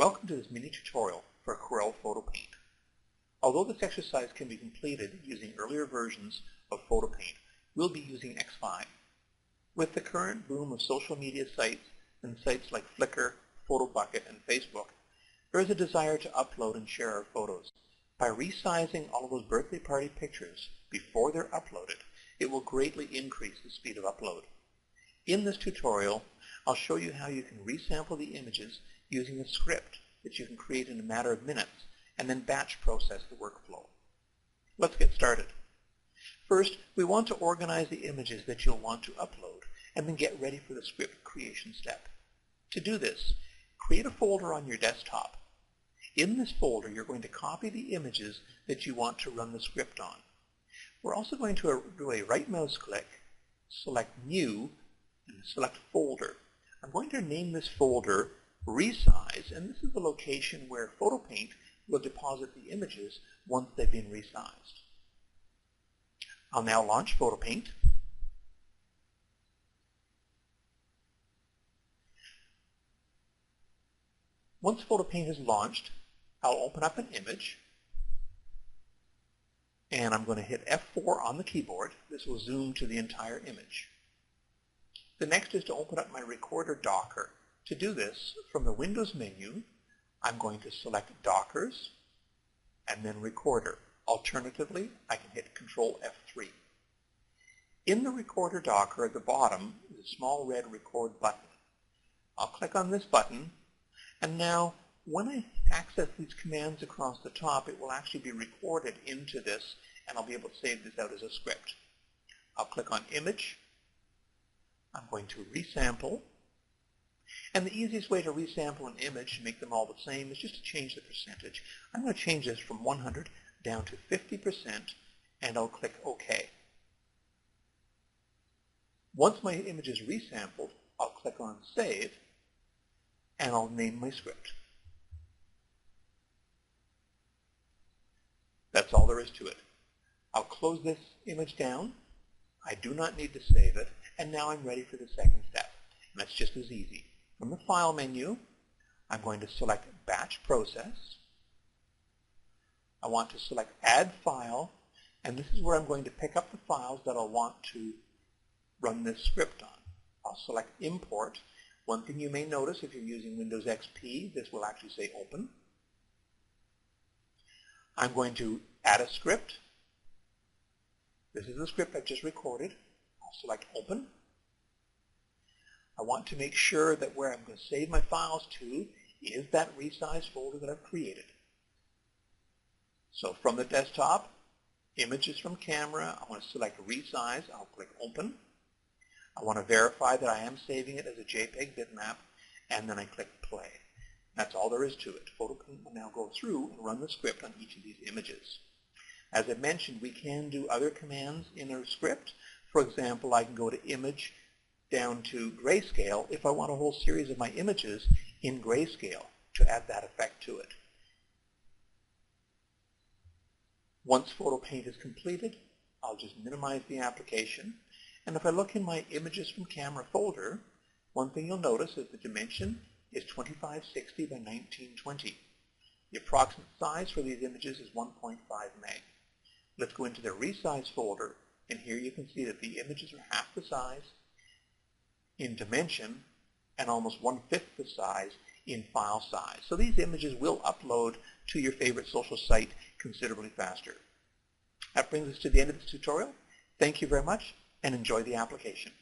Welcome to this mini tutorial for Corel Photo Paint. Although this exercise can be completed using earlier versions of Photo Paint, we'll be using X5. With the current boom of social media sites and sites like Flickr, PhotoBucket, and Facebook, there is a desire to upload and share our photos. By resizing all of those birthday party pictures before they're uploaded, it will greatly increase the speed of upload. In this tutorial, I'll show you how you can resample the images using a script that you can create in a matter of minutes and then batch process the workflow. Let's get started. First, we want to organize the images that you'll want to upload and then get ready for the script creation step. To do this, create a folder on your desktop. In this folder, you're going to copy the images that you want to run the script on. We're also going to do a right mouse click, select New, and select Folder. I'm going to name this folder Resize, and this is the location where Photo Paint will deposit the images once they've been resized. I'll now launch Photo Paint. Once Photo Paint is launched, I'll open up an image, and I'm going to hit F4 on the keyboard. This will zoom to the entire image. The next is to open up my Recorder Docker. To do this, from the Windows menu, I'm going to select Dockers and then Recorder. Alternatively, I can hit Control F3. In the Recorder Docker at the bottom is a small red Record button. I'll click on this button, and now when I access these commands across the top, it will actually be recorded into this, and I'll be able to save this out as a script. I'll click on Image. I'm going to resample. And the easiest way to resample an image and make them all the same is just to change the percentage. I'm going to change this from 100 down to 50%, and I'll click OK. Once my image is resampled, I'll click on Save, and I'll name my script. That's all there is to it. I'll close this image down. I do not need to save it, and now I'm ready for the second step. And that's just as easy. From the File menu, I'm going to select Batch Process. I want to select Add File, and this is where I'm going to pick up the files that I'll want to run this script on. I'll select Import. One thing you may notice if you're using Windows XP, this will actually say Open. I'm going to add a script. This is the script I've just recorded. I'll select Open. I want to make sure that where I'm going to save my files to is that resized folder that I've created. So from the desktop, Images from Camera, I want to select Resize. I'll click Open. I want to verify that I am saving it as a JPEG bitmap, and then I click Play. That's all there is to it. Photo Paint will now go through and run the script on each of these images. As I mentioned, we can do other commands in our script. For example, I can go to Image down to grayscale if I want a whole series of my images in grayscale to add that effect to it. Once Photo Paint is completed, I'll just minimize the application. And if I look in my Images from Camera folder, one thing you'll notice is the dimension is 2560 by 1920. The approximate size for these images is 1.5 meg. Let's go into the Resize folder, and here you can see that the images are half the size in dimension and almost 1/5 the size in file size. So these images will upload to your favorite social site considerably faster. That brings us to the end of this tutorial. Thank you very much, and enjoy the application.